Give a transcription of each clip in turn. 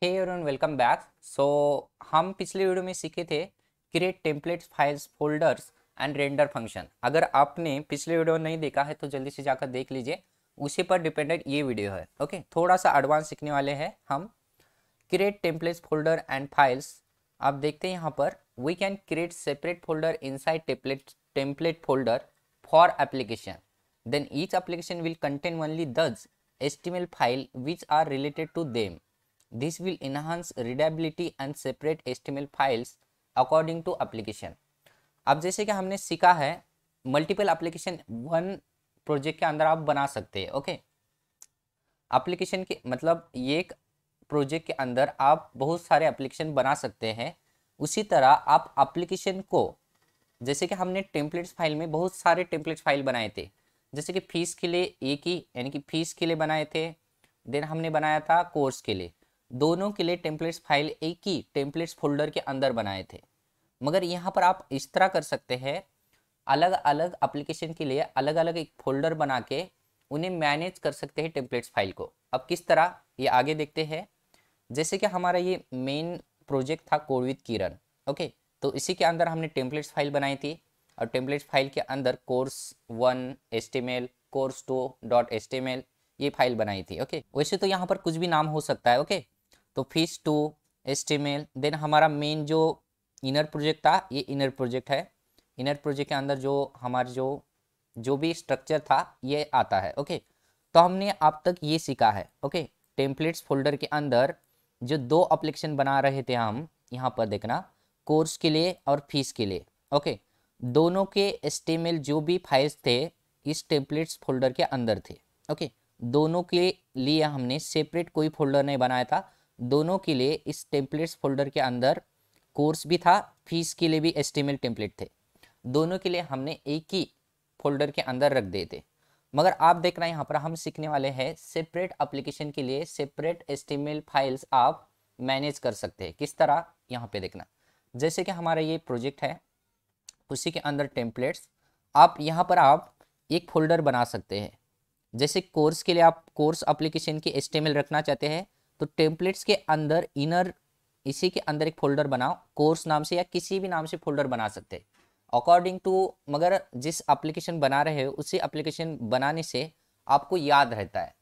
Hey everyone, welcome back. हम पिछले video में सीखे थे create templates files folders and render function. अगर आपने पिछले वीडियो नहीं देखा है तो जल्दी से जाकर देख लीजिए, उसी पर डिपेंडेंट ये वीडियो है। ओके, थोड़ा सा एडवांस सीखने वाले हैं हम। Create templates folder and files, आप देखते हैं यहाँ पर we can create separate folder inside template folder for application, then each application will contain only those HTML file which are related to them. This will enhance readability and separate HTML files according to application. अब जैसे कि हमने सीखा है, multiple application one project के अंदर आप बना सकते हैं। ओके, एप्लीकेशन के मतलब ये एक प्रोजेक्ट के अंदर आप बहुत सारे एप्लीकेशन बना सकते हैं। उसी तरह आप एप्लीकेशन को, जैसे कि हमने टेम्पलेट्स फाइल में बहुत सारे टेम्पलेट्स फाइल बनाए थे, जैसे कि फीस के लिए एक ही यानी कि फीस के लिए बनाए थे, देन हमने बनाया था कोर्स के लिए। दोनों के लिए टेम्पलेट्स फाइल एक ही टेम्पलेट्स फोल्डर के अंदर बनाए थे। मगर यहाँ पर आप इस तरह कर सकते हैं, अलग अलग एप्लीकेशन के लिए अलग अलग एक फोल्डर बना के उन्हें मैनेज कर सकते हैं टेम्पलेट्स फाइल को। अब किस तरह, ये आगे देखते हैं। जैसे कि हमारा ये मेन प्रोजेक्ट था कोड विद किरण। ओके, तो इसी के अंदर हमने टेम्पलेट्स फाइल बनाई थी और टेम्पलेट्स फाइल के अंदर course1 HTML, course2 .html ये फाइल बनाई थी। ओके, वैसे तो यहाँ पर कुछ भी नाम हो सकता है। ओके, तो fees2 HTML, देन हमारा मेन जो इनर प्रोजेक्ट था, ये इनर प्रोजेक्ट है। इनर प्रोजेक्ट के अंदर जो हमारा जो भी स्ट्रक्चर था ये आता है। ओके, तो हमने अब तक ये सीखा है। ओके, टेम्पलेट्स फोल्डर के अंदर जो दो एप्लीकेशन बना रहे थे हम, यहाँ पर देखना, कोर्स के लिए और फीस के लिए। ओके, दोनों के HTML जो भी फाइल्स थे इस टेम्पलेट्स फोल्डर के अंदर थे। ओके, दोनों के लिए हमने सेपरेट कोई फोल्डर नहीं बनाया था। दोनों के लिए इस टेम्पलेट्स फोल्डर के अंदर कोर्स भी था, फीस के लिए भी HTML टेम्पलेट थे। दोनों के लिए हमने एक ही फोल्डर के अंदर रख दिए थे। मगर आप देखना, यहाँ पर हम सीखने वाले हैं सेपरेट एप्लीकेशन के लिए सेपरेट HTML फाइल्स आप मैनेज कर सकते हैं। किस तरह, यहाँ पे देखना। जैसे कि हमारा ये प्रोजेक्ट है, उसी के अंदर टेम्पलेट्स, आप यहाँ पर आप एक फोल्डर बना सकते हैं। जैसे कोर्स के लिए आप कोर्स एप्लीकेशन की HTML रखना चाहते हैं तो टेम्पलेट्स के अंदर इनर इसी के अंदर एक फोल्डर बनाओ, कोर्स नाम से या किसी भी नाम से फोल्डर बना सकते हैं अकॉर्डिंग टू, मगर जिस एप्लीकेशन बना रहे हो उसी एप्लीकेशन बनाने से आपको याद रहता है।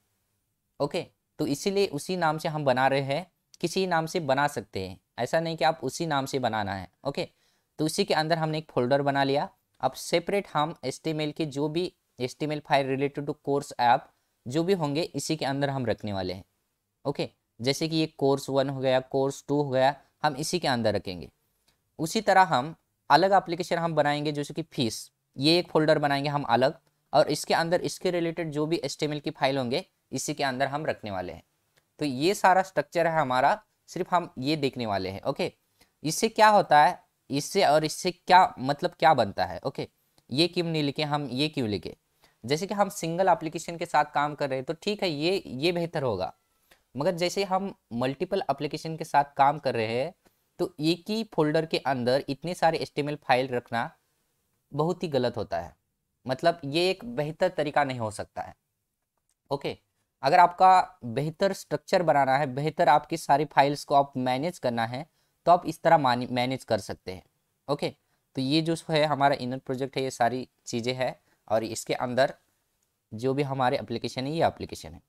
ओके, तो इसीलिए उसी नाम से हम बना रहे हैं, किसी नाम से बना सकते हैं, ऐसा नहीं कि आप उसी नाम से बनाना है। ओके, तो उसी के अंदर हमने एक फोल्डर बना लिया। अब सेपरेट हम HTML के जो भी HTML file related to course app जो भी होंगे इसी के अंदर हम रखने वाले हैं। ओके, जैसे कि ये course1 हो गया, course2 हो गया, हम इसी के अंदर रखेंगे। उसी तरह हम अलग एप्लीकेशन हम बनाएंगे, जैसे कि फीस, ये एक फोल्डर बनाएंगे हम अलग, और इसके अंदर इसके रिलेटेड जो भी HTML की फाइल होंगे इसी के अंदर हम रखने वाले हैं। तो ये सारा स्ट्रक्चर है हमारा, सिर्फ हम ये देखने वाले हैं। ओके, इससे क्या होता है, इससे और इससे क्या मतलब क्या बनता है। ओके, ये क्यों नहीं लिखे हम, ये क्यों लिखे। जैसे कि हम सिंगल एप्लीकेशन के साथ काम कर रहे हैं तो ठीक है, ये बेहतर होगा। मगर जैसे हम मल्टीपल एप्लीकेशन के साथ काम कर रहे हैं तो एक ही फोल्डर के अंदर इतने सारे HTML फाइल रखना बहुत ही गलत होता है। मतलब ये एक बेहतर तरीका नहीं हो सकता है। ओके, अगर आपका बेहतर स्ट्रक्चर बनाना है, बेहतर आपकी सारी फाइल्स को आप मैनेज करना है, तो आप इस तरह मैनेज कर सकते हैं। ओके, तो ये जो है हमारा इनर प्रोजेक्ट है, ये सारी चीज़ें हैं, और इसके अंदर जो भी हमारे एप्लीकेशन है ये एप्लीकेशन है।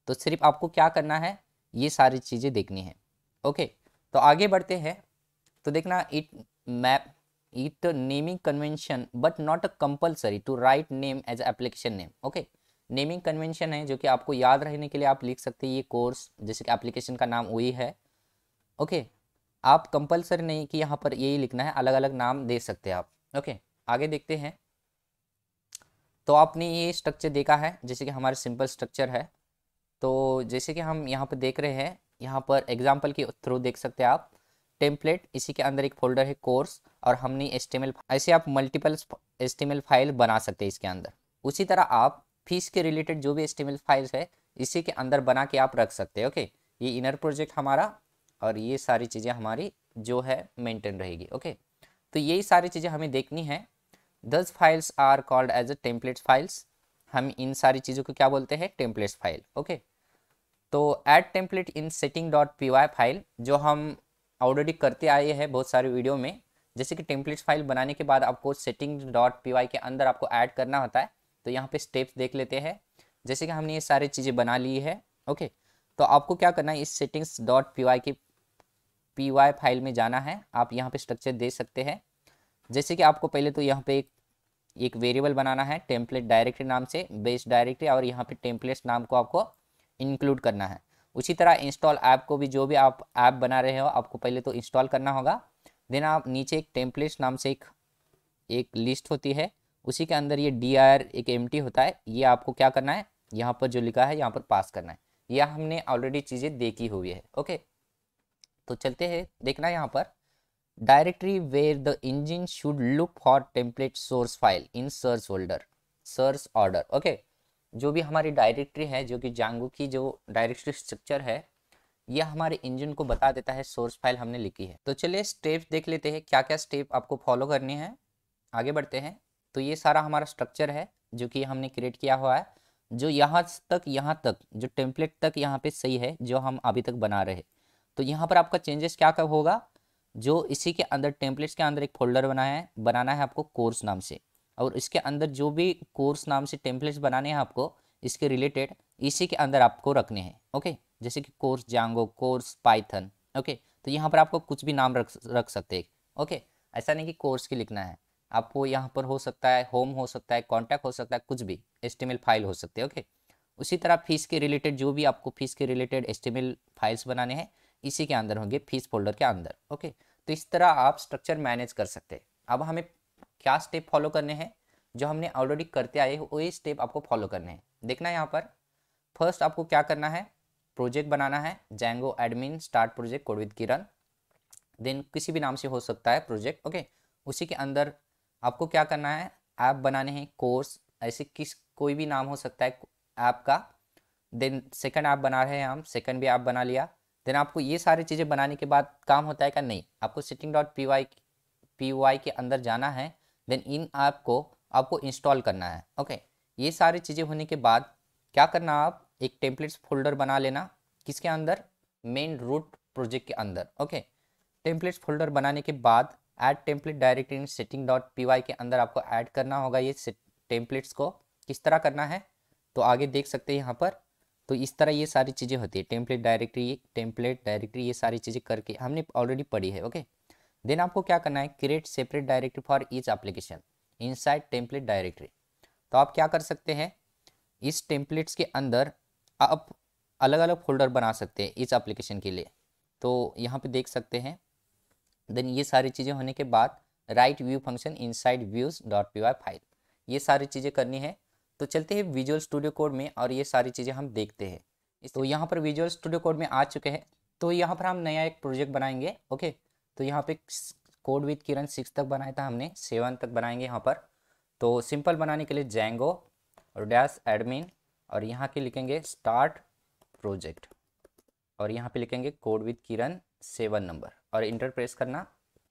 तो सिर्फ आपको क्या करना है, ये सारी चीज़ें देखनी है। ओके, तो आगे बढ़ते हैं। तो देखना, it naming convention but not a compulsory to write name as application name. Okay, naming convention है जो कि आपको याद रहने के लिए आप लिख सकते हैं ये कोर्स, जैसे कि एप्लीकेशन का नाम वही है। ओके, आप कंपल्सरी नहीं कि यहाँ पर यही लिखना है, अलग अलग नाम दे सकते हैं आप। ओके, आगे देखते हैं। तो आपने ये स्ट्रक्चर देखा है, जैसे कि हमारा सिंपल स्ट्रक्चर है। तो जैसे कि हम यहाँ पर देख रहे हैं, यहाँ पर एग्जाम्पल के थ्रू देख सकते हैं आप, टेम्पलेट, इसी के अंदर एक फोल्डर है कोर्स, और हमने HTML, ऐसे आप मल्टीपल HTML फाइल बना सकते हैं इसके अंदर। उसी तरह आप फीस के रिलेटेड जो भी HTML फाइल्स है इसी के अंदर बना के आप रख सकते हैं। ओके, ये इनर प्रोजेक्ट हमारा, और ये सारी चीज़ें हमारी जो है मेंटेन रहेगी। ओके, तो यही सारी चीज़ें हमें देखनी है। This files are called as a template files, हम इन सारी चीज़ों को क्या बोलते हैं, टेम्पलेट्स फाइल। ओके, तो add template in setting dot P Y file जो हम ऑलरेडी करते आए हैं बहुत सारे वीडियो में, जैसे कि टेम्पलेट्स फाइल बनाने के बाद आपको सेटिंग डॉट पी वाई के अंदर आपको ऐड करना होता है। तो यहाँ पे स्टेप्स देख लेते हैं। जैसे कि हमने ये सारी चीज़ें बना ली है। ओके, तो आपको क्या करना है, इस सेटिंग्स डॉट पी वाई की पी वाई फाइल में जाना है। आप यहाँ पे स्ट्रक्चर दे सकते हैं। जैसे कि आपको पहले तो यहाँ पे एक वेरिएबल बनाना है टेम्पलेट डायरेक्टरी नाम से, बेस डायरेक्टरी, और यहाँ पे टेम्पलेट्स नाम को आपको इंक्लूड करना है। उसी तरह इंस्टॉल ऐप को भी, जो भी आप ऐप बना रहे हो आपको पहले तो इंस्टॉल करना होगा। देन आप नीचे एक टेम्पलेट्स नाम से एक लिस्ट होती है, उसी के अंदर ये dir एक एम्प्टी होता है। ये आपको क्या करना है, यहाँ पर जो लिखा है यहाँ पर पास करना है। यह हमने ऑलरेडी चीज़ें देखी हुई है। ओके, तो चलते हैं देखना यहाँ पर directory where the engine should look for template source file in search holder search order. Okay, जो भी हमारी डायरेक्टरी है, जो कि जांगो की जो डायरेक्टरी स्ट्रक्चर है, यह हमारे इंजन को बता देता है सोर्स फाइल हमने लिखी है। तो चलिए स्टेप्स देख लेते हैं, क्या क्या स्टेप आपको फॉलो करनी है। आगे बढ़ते हैं। तो ये सारा हमारा स्ट्रक्चर है जो कि हमने क्रिएट किया हुआ है, जो यहाँ तक जो टेम्पलेट तक यहाँ पे सही है, जो हम अभी तक बना रहे हैं। तो यहाँ पर आपका चेंजेस क्या कब होगा, जो इसी के अंदर टेम्पलेट्स के अंदर एक फोल्डर बनाना है आपको कोर्स नाम से, और इसके अंदर जो भी कोर्स नाम से टेम्पलेट्स बनाने हैं आपको इसके रिलेटेड, इसी के अंदर आपको रखने हैं। ओके, जैसे कि कोर्स जांगो, कोर्स पाइथन। ओके, तो यहाँ पर आपको कुछ भी नाम रख सकते हैं। ओके, ऐसा नहीं कि कोर्स की लिखना है, आपको यहाँ पर हो सकता है होम हो सकता है, कॉन्टैक्ट हो सकता है, कुछ भी HTML फाइल हो सकते हैं। ओके, उसी तरह फीस के रिलेटेड, जो भी आपको फीस के रिलेटेड HTML फाइल्स बनाने हैं इसी के अंदर होंगे, फीस फोल्डर के अंदर। ओके, तो इस तरह आप स्ट्रक्चर मैनेज कर सकते हैं। अब हमें क्या स्टेप फॉलो करने हैं, जो हमने ऑलरेडी करते आए वही स्टेप आपको फॉलो करने हैं। देखना यहाँ पर फर्स्ट आपको क्या करना है, प्रोजेक्ट बनाना है Django admin start project code with Kiran. Then किसी भी नाम से हो सकता है प्रोजेक्ट। ओके, उसी के अंदर आपको क्या करना है, ऐप बनाने हैं कोर्स, ऐसे कोई भी नाम हो सकता है ऐप का। देन सेकंड ऐप बना रहे हैं हम, सेकंड भी ऐप बना लिया। देन आपको ये सारी चीज़ें बनाने के बाद काम होता है क्या, नहीं, आपको सेटिंग डॉट पी वाई के अंदर जाना है। देन इन ऐप को आपको इंस्टॉल करना है। ओके, ये सारी चीज़ें होने के बाद क्या करना, आप एक टेम्पलेट्स फोल्डर बना लेना, किसके अंदर, मेन रूट प्रोजेक्ट के अंदर। ओके, टेम्पलेट्स फोल्डर बनाने के बाद add template directory in setting dot P Y के अंदर आपको ऐड करना होगा ये टेम्पलेट्स को। किस तरह करना है तो आगे देख सकते हैं यहाँ पर। तो इस तरह ये सारी चीज़ें होती है, टेम्पलेट डायरेक्टरी ये सारी चीज़ें करके हमने ऑलरेडी पढ़ी है। ओके, देन आपको क्या करना है, create separate directory for each application inside template directory. तो आप क्या कर सकते हैं, इस टेम्पलेट्स के अंदर आप अलग अलग फोल्डर बना सकते हैं इस एप्लीकेशन के लिए। तो यहाँ पे देख सकते हैं। देन ये सारी चीज़ें होने के बाद write view function inside views dot P Y file, ये सारी चीज़ें करनी है। तो चलते हैं विजुअल स्टूडियो कोड में और ये सारी चीज़ें हम देखते हैं। तो यहाँ पर विजुअल स्टूडियो कोड में आ चुके हैं। तो यहाँ पर हम नया एक प्रोजेक्ट बनाएंगे। ओके, तो यहाँ पे कोड विद किरण 6 तक बनाया था हमने, 7 तक बनाएंगे यहाँ पर। तो सिंपल बनाने के लिए जैंगो और डैश एडमिन, और यहाँ के लिखेंगे स्टार्ट प्रोजेक्ट, और यहाँ पे लिखेंगे कोड विद किरण 7 नंबर और इंटर प्रेस करना।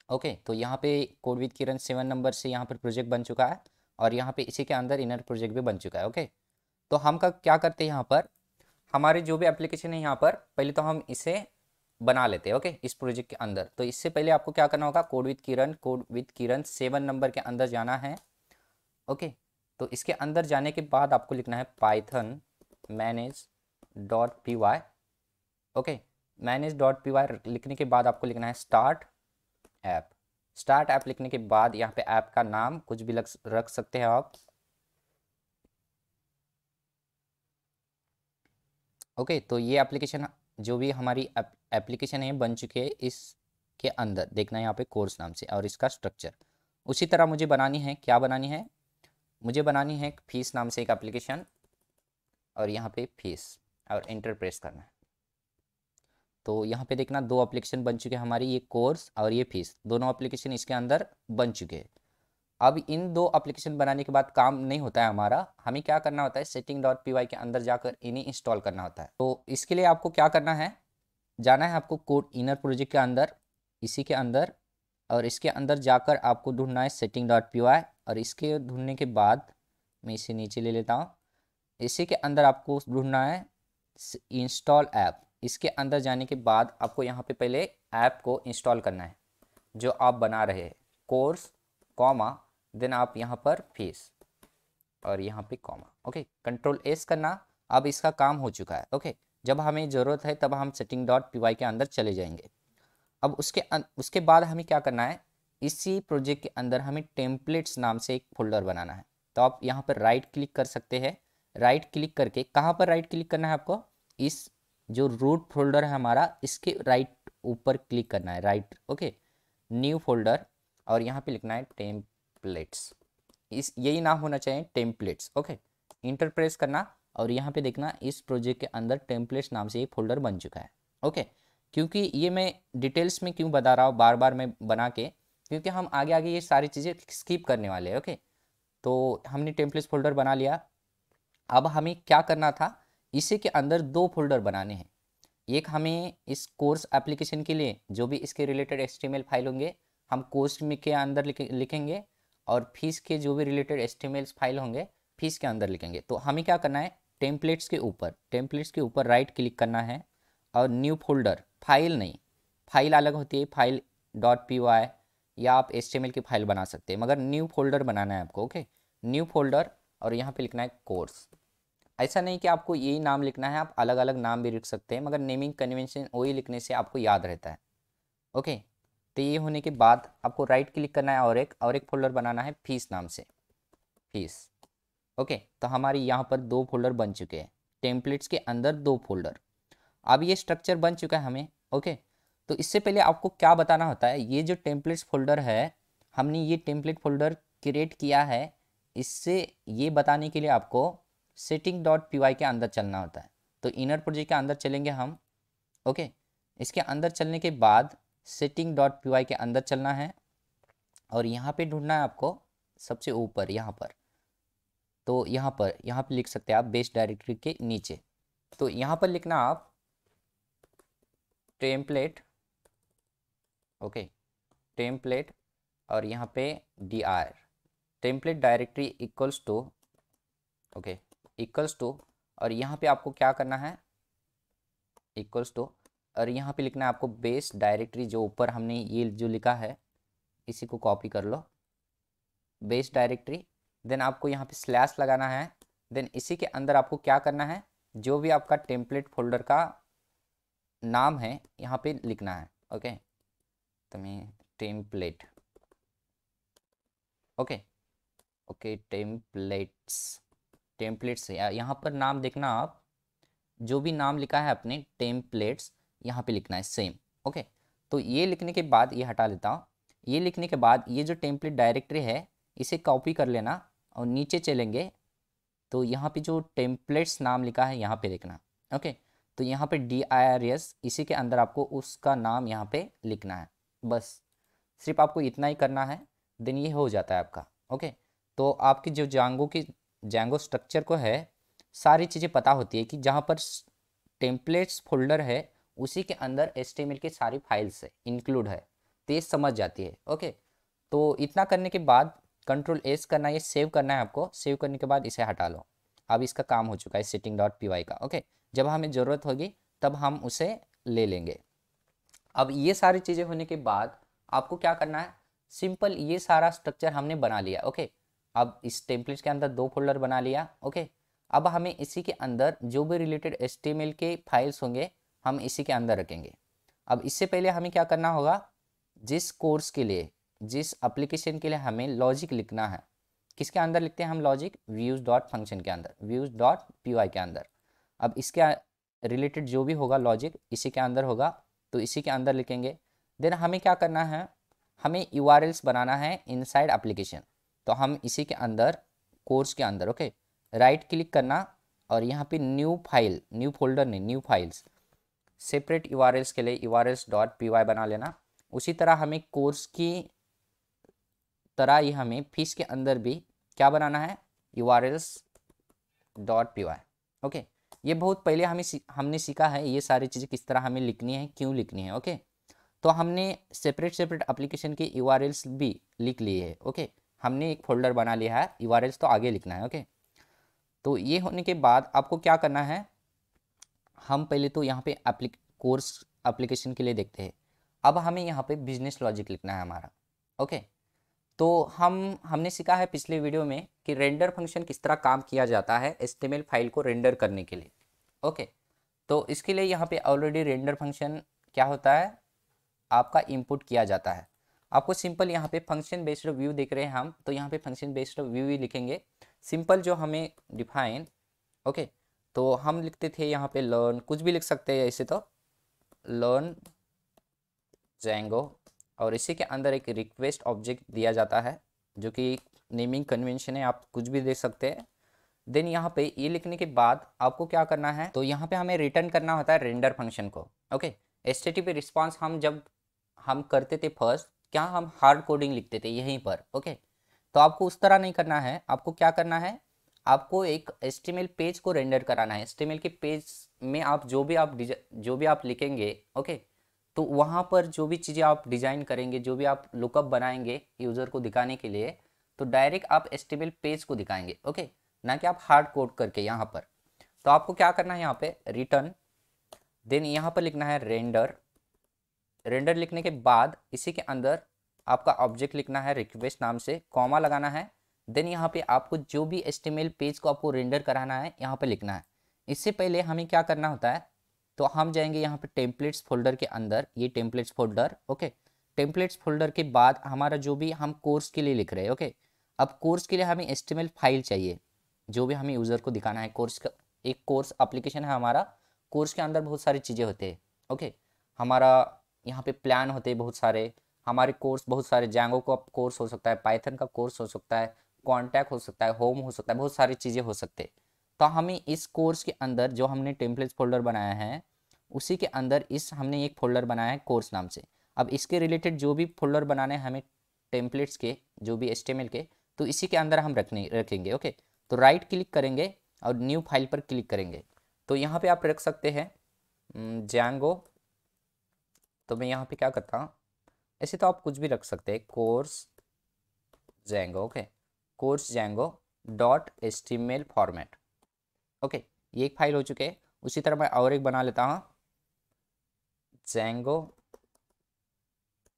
ओके, तो यहाँ पे कोड विद किरण 7 नंबर से यहाँ पर प्रोजेक्ट बन चुका है, और यहाँ पे इसी के अंदर इनर प्रोजेक्ट भी बन चुका है। ओके, तो हम का क्या करते हैं, यहाँ पर हमारे जो भी एप्लीकेशन है यहाँ पर पहले तो हम इसे बना लेते हैं। ओके, इस प्रोजेक्ट के अंदर। तो इससे पहले आपको क्या करना होगा, कोड विद किरण 7 नंबर के अंदर जाना है। ओके, तो इसके अंदर जाने के बाद आपको लिखना है python manage dot P Y. Okay, manage dot P Y लिखने के बाद आपको लिखना है स्टार्ट ऐप। स्टार्ट ऐप लिखने के बाद यहाँ पे ऐप का नाम कुछ भी रख सकते हैं आप। ओके, तो ये एप्लीकेशन जो भी हमारी एप्लीकेशन है बन चुकी है इसके अंदर, देखना है यहाँ पे कोर्स नाम से, और इसका स्ट्रक्चर उसी तरह मुझे बनानी है। क्या बनानी है, मुझे बनानी है फीस नाम से एक एप्लीकेशन, और यहाँ पे फीस और इंटर प्रेस करना है। तो यहाँ पे देखना दो एप्लीकेशन बन चुके हैं हमारी, ये कोर्स और ये फीस, दोनों एप्लीकेशन इसके अंदर बन चुके हैं। अब इन दो एप्लीकेशन बनाने के बाद काम नहीं होता है हमारा, हमें क्या करना होता है, सेटिंग डॉट पी वाई के अंदर जाकर इन्हें इंस्टॉल करना होता है। तो इसके लिए आपको क्या करना है, जाना है आपको कोड इनर प्रोजेक्ट के अंदर, इसी के अंदर, और इसके अंदर जाकर आपको ढूंढना है सेटिंग डॉट पी वाई, और इसके ढूंढने के बाद मैं इसे नीचे ले लेता हूँ। इसी के अंदर आपको ढूंढना है इंस्टॉल ऐप, इसके अंदर जाने के बाद आपको यहाँ पे पहले ऐप को इंस्टॉल करना है जो आप बना रहे हैं, कोर्स कॉमा देन आप यहाँ पर फीस और यहाँ पे कॉमा। ओके, कंट्रोल एस करना। अब इसका काम हो चुका है। ओके, जब हमें ज़रूरत है तब हम सेटिंग डॉट पी वाई के अंदर चले जाएंगे। अब उसके बाद हमें क्या करना है, इसी प्रोजेक्ट के अंदर हमें टेम्पलेट्स नाम से एक फोल्डर बनाना है। तो आप यहाँ पर राइट क्लिक कर सकते हैं। राइट क्लिक करके कहाँ पर राइट क्लिक करना है आपको, इस जो रूट फोल्डर है हमारा इसके राइट ऊपर क्लिक करना है, राइट। ओके, न्यू फोल्डर और यहाँ पे लिखना है टेम्पलेट्स, इस यही नाम होना चाहिए, टेम्पलेट्स। ओके, इंटर प्रेस करना और यहाँ पे देखना इस प्रोजेक्ट के अंदर टेम्पलेट्स नाम से एक फोल्डर बन चुका है। ओके, क्योंकि ये मैं डिटेल्स में क्यों बता रहा हूँ बार बार मैं बना के, क्योंकि हम आगे आगे ये सारी चीज़ें स्किप करने वाले हैं। ओके, तो हमने टेम्पलेट्स फोल्डर बना लिया। अब हमें क्या करना था, इसी के अंदर दो फोल्डर बनाने हैं। एक हमें इस कोर्स एप्लीकेशन के लिए जो भी इसके रिलेटेड HTML फाइल होंगे हम कोर्स में के अंदर लिखेंगे, और फीस के जो भी रिलेटेड HTML फाइल होंगे फीस के अंदर लिखेंगे। तो हमें क्या करना है, टेम्पलेट्स के ऊपर राइट क्लिक करना है और न्यू फोल्डर, फाइल नहीं, फाइल अलग होती है, फाइल डॉट पी वाई या आप HTML की फाइल बना सकते हैं, मगर न्यू फोल्डर बनाना है आपको। ओके, न्यू फोल्डर और यहाँ पे लिखना है कोर्स। ऐसा नहीं कि आपको यही नाम लिखना है, आप अलग अलग नाम भी लिख सकते हैं, मगर नेमिंग कन्वेंशन वही लिखने से आपको याद रहता है। ओके, तो ये होने के बाद आपको राइट क्लिक करना है और एक फोल्डर बनाना है फीस नाम से, फीस। ओके, तो हमारी यहाँ पर दो फोल्डर बन चुके हैं, टेम्पलेट्स के अंदर दो फोल्डर। अब ये स्ट्रक्चर बन चुका है हमें। ओके, तो इससे पहले आपको क्या बताना होता है, ये जो टेम्पलेट्स फोल्डर है हमने ये टेम्पलेट फोल्डर क्रिएट किया है, इससे ये बताने के लिए आपको सेटिंग डॉट पी वाई के अंदर चलना होता है। तो इनर प्रोजेक्ट के अंदर चलेंगे हम। ओके, इसके अंदर चलने के बाद सेटिंग डॉट पी वाई के अंदर चलना है और यहाँ पे ढूंढना है आपको सबसे ऊपर यहाँ पर। तो यहाँ पे लिख सकते हैं आप बेस डायरेक्टरी के नीचे। तो यहाँ पर लिखना आप टेम्पलेट। ओके, टेम्पलेट और यहाँ पे dir template directory equals to, okay, equals to, और यहाँ पे आपको क्या करना है, इक्वल्स टू, और यहाँ पे लिखना है आपको बेस डायरेक्टरी, जो ऊपर हमने ये जो लिखा है इसी को कॉपी कर लो, बेस डायरेक्टरी। देन आपको यहाँ पे स्लैश लगाना है। देन इसी के अंदर आपको क्या करना है, जो भी आपका टेम्पलेट फोल्डर का नाम है यहाँ पे लिखना है। ओके, तो मैं टेम्पलेट, ओके ओके, टेम्पलेट्स यहाँ पर नाम देखना आप, जो भी नाम लिखा है अपने टेम्पलेट्स यहाँ पे लिखना है सेम। ओके, तो ये लिखने के बाद ये हटा लेता हूँ। ये लिखने के बाद ये जो टेम्पलेट डायरेक्टरी है इसे कॉपी कर लेना और नीचे चलेंगे तो यहाँ पे जो टेम्पलेट्स नाम लिखा है यहाँ पे लिखना। ओके, तो यहाँ पे DIRS इसी के अंदर आपको उसका नाम यहाँ पे लिखना है, बस सिर्फ आपको इतना ही करना है, देन ये हो जाता है आपका। ओके, तो आपकी जो जैंगो स्ट्रक्चर को है सारी चीज़ें पता होती है कि जहाँ पर टेम्पलेट्स फोल्डर है उसी के अंदर HTML की सारी फाइल्स है इंक्लूड है, तो ये समझ जाती है। ओके, तो इतना करने के बाद कंट्रोल एस करना, ये सेव करना है आपको। सेव करने के बाद इसे हटा लो। अब इसका काम हो चुका है सेटिंग डॉट पी वाई का। ओके, जब हमें ज़रूरत होगी तब हम उसे ले लेंगे। अब ये सारी चीज़ें होने के बाद आपको क्या करना है, सिंपल ये सारा स्ट्रक्चर हमने बना लिया। ओके, अब इस टेम्पलेट के अंदर दो फोल्डर बना लिया। ओके, अब हमें इसी के अंदर जो भी रिलेटेड HTML के फाइल्स होंगे हम इसी के अंदर रखेंगे। अब इससे पहले हमें क्या करना होगा, जिस कोर्स के लिए, जिस एप्लीकेशन के लिए हमें लॉजिक लिखना है, किसके अंदर लिखते हैं हम लॉजिक, व्यूज डॉट फंक्शन के अंदर, व्यूज डॉट पी वाई के अंदर। अब इसके रिलेटेड जो भी होगा लॉजिक इसी के अंदर होगा, तो इसी के अंदर लिखेंगे। देन हमें क्या करना है, हमें URLs बनाना है इनसाइड एप्लीकेशन। तो हम इसी के अंदर कोर्स के अंदर, ओके, राइट क्लिक करना और यहाँ पे न्यू फाइल, न्यू फोल्डर नहीं, न्यू फाइल्स, सेपरेट URLs के लिए urls.py बना लेना। उसी तरह हमें कोर्स की तरह ही हमें फीस के अंदर भी क्या बनाना है, urls.py। ओके, ये बहुत पहले हमने सीखा है, ये सारी चीज़ें किस तरह हमें लिखनी है, क्यों लिखनी है। ओके, तो हमने सेपरेट एप्लीकेशन के URLs भी लिख लिए है। ओके, हमने एक फोल्डर बना लिया है, URLs तो आगे लिखना है। ओके, तो ये होने के बाद आपको क्या करना है, हम पहले तो यहाँ पे कोर्स एप्लीकेशन के लिए देखते हैं। अब हमें यहाँ पे बिजनेस लॉजिक लिखना है हमारा। ओके, तो हमने सीखा है पिछले वीडियो में कि रेंडर फंक्शन किस तरह काम किया जाता है HTML फाइल को रेंडर करने के लिए। ओके, तो इसके लिए यहाँ पे ऑलरेडी रेंडर फंक्शन क्या होता है, आपका इनपुट किया जाता है। आपको सिंपल यहाँ पे फंक्शन बेस्ड व्यू देख रहे हैं हम, तो यहाँ पे फंक्शन बेस्ड व्यू ही लिखेंगे सिंपल जो हमें डिफाइन। ओके, तो हम लिखते थे यहाँ पे लर्न, कुछ भी लिख सकते हैं ऐसे, तो लर्न Django, और इसी के अंदर एक रिक्वेस्ट ऑब्जेक्ट दिया जाता है जो कि नेमिंग कन्वेंशन है, आप कुछ भी दे सकते हैं। देन यहाँ पे ये लिखने के बाद आपको क्या करना है, तो यहाँ पे हमें रिटर्न करना होता है रेंडर फंक्शन को। ओके, HTTP रिस्पॉन्स हम जब हम करते थे फर्स्ट, क्या हम हार्ड कोडिंग लिखते थे यहीं पर। ओके, तो आपको उस तरह नहीं करना है, आपको क्या करना है, आपको एक HTML पेज को रेंडर कराना है। HTML के पेज में आप जो भी आप लिखेंगे, ओके, तो वहाँ पर जो भी चीज़ें आप डिज़ाइन करेंगे, जो भी आप लुकअप बनाएंगे यूज़र को दिखाने के लिए, तो डायरेक्ट आप HTML पेज को दिखाएंगे। ओके, ना कि आप हार्ड कोड करके यहाँ पर। तो आपको क्या करना है, यहाँ पे रिटर्न, देन यहाँ पर लिखना है रेंडर। रेंडर लिखने के बाद इसी के अंदर आपका ऑब्जेक्ट लिखना है रिक्वेस्ट नाम से, कॉमा लगाना है। देन यहाँ पे आपको जो भी HTML पेज को आपको रेंडर कराना है यहाँ पे लिखना है। इससे पहले हमें क्या करना होता है, तो हम जाएंगे यहाँ पे टेम्पलेट्स फोल्डर के अंदर, ये templates folder. Okay, templates folder के बाद हमारा जो भी हम कोर्स के लिए लिख रहे हैं, ओके, अब कोर्स के लिए हमें HTML फाइल चाहिए जो भी हमें यूज़र को दिखाना है। कोर्स का एक कोर्स एप्लीकेशन है हमारा, कोर्स के अंदर बहुत सारी चीज़ें होते हैं। ओके, हमारा यहाँ पे प्लान होते हैं बहुत सारे, हमारे कोर्स बहुत सारे, जैंगो का कोर्स हो सकता है, पाइथन का कोर्स हो सकता है, कॉन्टैक्ट हो सकता है, होम हो सकता है, बहुत सारी चीज़ें हो सकते हैं। तो हमें इस कोर्स के अंदर जो हमने टेम्पलेट्स फोल्डर बनाया है, उसी के अंदर इस हमने एक फोल्डर बनाया है कोर्स नाम से। अब इसके रिलेटेड जो भी फोल्डर बनाने हैं हमें टेम्पलेट्स के, जो भी HTML के, तो इसी के अंदर हम रखेंगे। ओके, तो राइट क्लिक करेंगे और न्यू फाइल पर क्लिक करेंगे। तो यहाँ पे आप रख सकते हैं जैंगो। तो मैं यहाँ पे क्या करता हूँ, ऐसे तो आप कुछ भी रख सकते हैं, course Django. Okay, course Django .html format. Okay, ये एक फाइल हो चुके हैं। उसी तरह मैं और एक बना लेता हूँ, जैंगो।